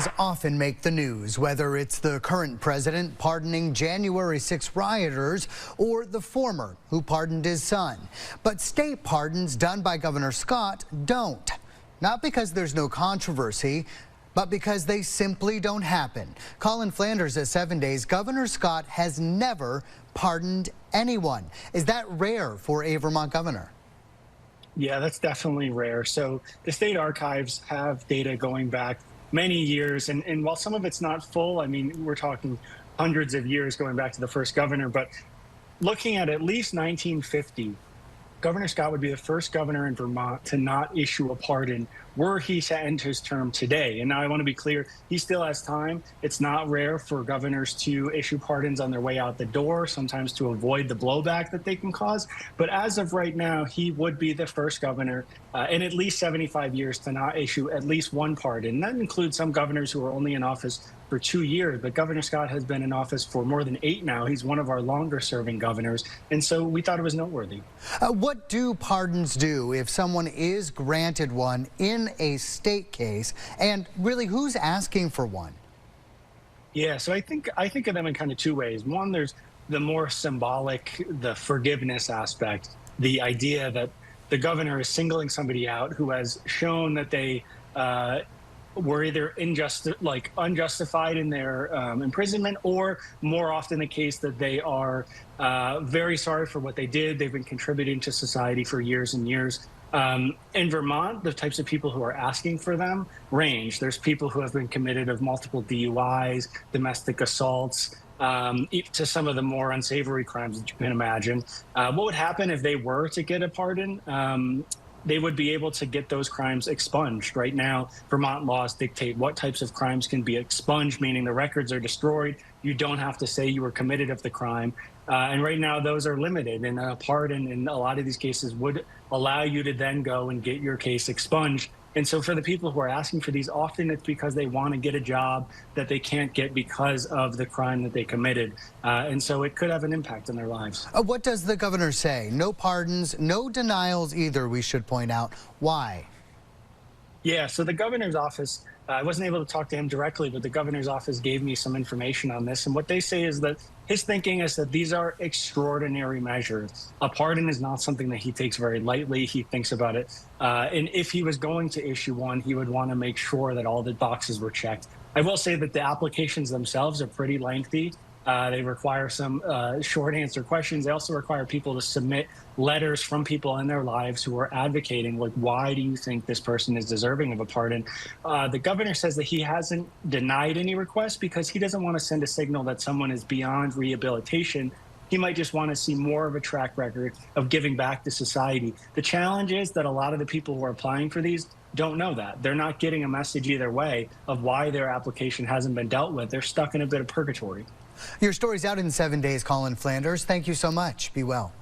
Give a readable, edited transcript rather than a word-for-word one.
pardons often make the news, whether it's the current president pardoning January 6 rioters or the former who pardoned his son. But state pardons done by Governor Scott don't. Not because there's no controversy, but because they simply don't happen. Colin Flanders at 7 Days, Governor Scott has never pardoned anyone. Is that rare for a Vermont governor? Yeah, that's definitely rare. So the state archives have data going back many years. And while some of it's not full, I mean, we're talking hundreds of years going back to the first governor. But looking at least 1950, Governor Scott would be the first governor in Vermont to not issue a pardon were he to end his term today. And now I want to be clear, he still has time. It's not rare for governors to issue pardons on their way out the door, sometimes to avoid the blowback that they can cause. But as of right now, he would be the first governor in at least 75 years to not issue at least one pardon. And that includes some governors who are only in office for 2 years, but Governor Scott has been in office for more than 8 now. He's one of our longer serving governors, and so we thought it was noteworthy. What do pardons do if someone is granted one in a state case, and really who's asking for one? Yeah, so I think of them in kind of two ways. One, there's the more symbolic, the forgiveness aspect, the idea that the governor is singling somebody out who has shown that they were either unjustified in their imprisonment, or more often the case that they are very sorry for what they did. They've been contributing to society for years and years. In Vermont, the types of people who are asking for them range. There's people who have been committed of multiple DUIs, domestic assaults, to some of the more unsavory crimes that you can imagine. What would happen if they were to get a pardon? They would be able to get those crimes expunged. Right now, Vermont laws dictate what types of crimes can be expunged, meaning the records are destroyed. You don't have to say you were committed of the crime. And right now, those are limited. And a pardon in a lot of these cases would allow you to then go and get your case expunged. And so for the people who are asking for these, often it's because they want to get a job that they can't get because of the crime that they committed. And so it could have an impact on their lives. What does the governor say? No pardons, no denials either, we should point out. Why? Yeah, so the governor's office, I wasn't able to talk to him directly, but the governor's office gave me some information on this. And what they say is that his thinking is that these are extraordinary measures. A pardon is not something that he takes very lightly. He thinks about it. And if he was going to issue one, he would want to make sure that all the boxes were checked. I will say that the applications themselves are pretty lengthy. They require some short answer questions. They also require people to submit letters from people in their lives who are advocating, like, why do you think this person is deserving of a pardon? The governor says that he hasn't denied any requests because he doesn't want to send a signal that someone is beyond rehabilitation. He might just want to see more of a track record of giving back to society. The challenge is that a lot of the people who are applying for these don't know that. They're not getting a message either way of why their application hasn't been dealt with. They're stuck in a bit of purgatory. Your story's out in 7 days, Colin Flanders. Thank you so much. Be well.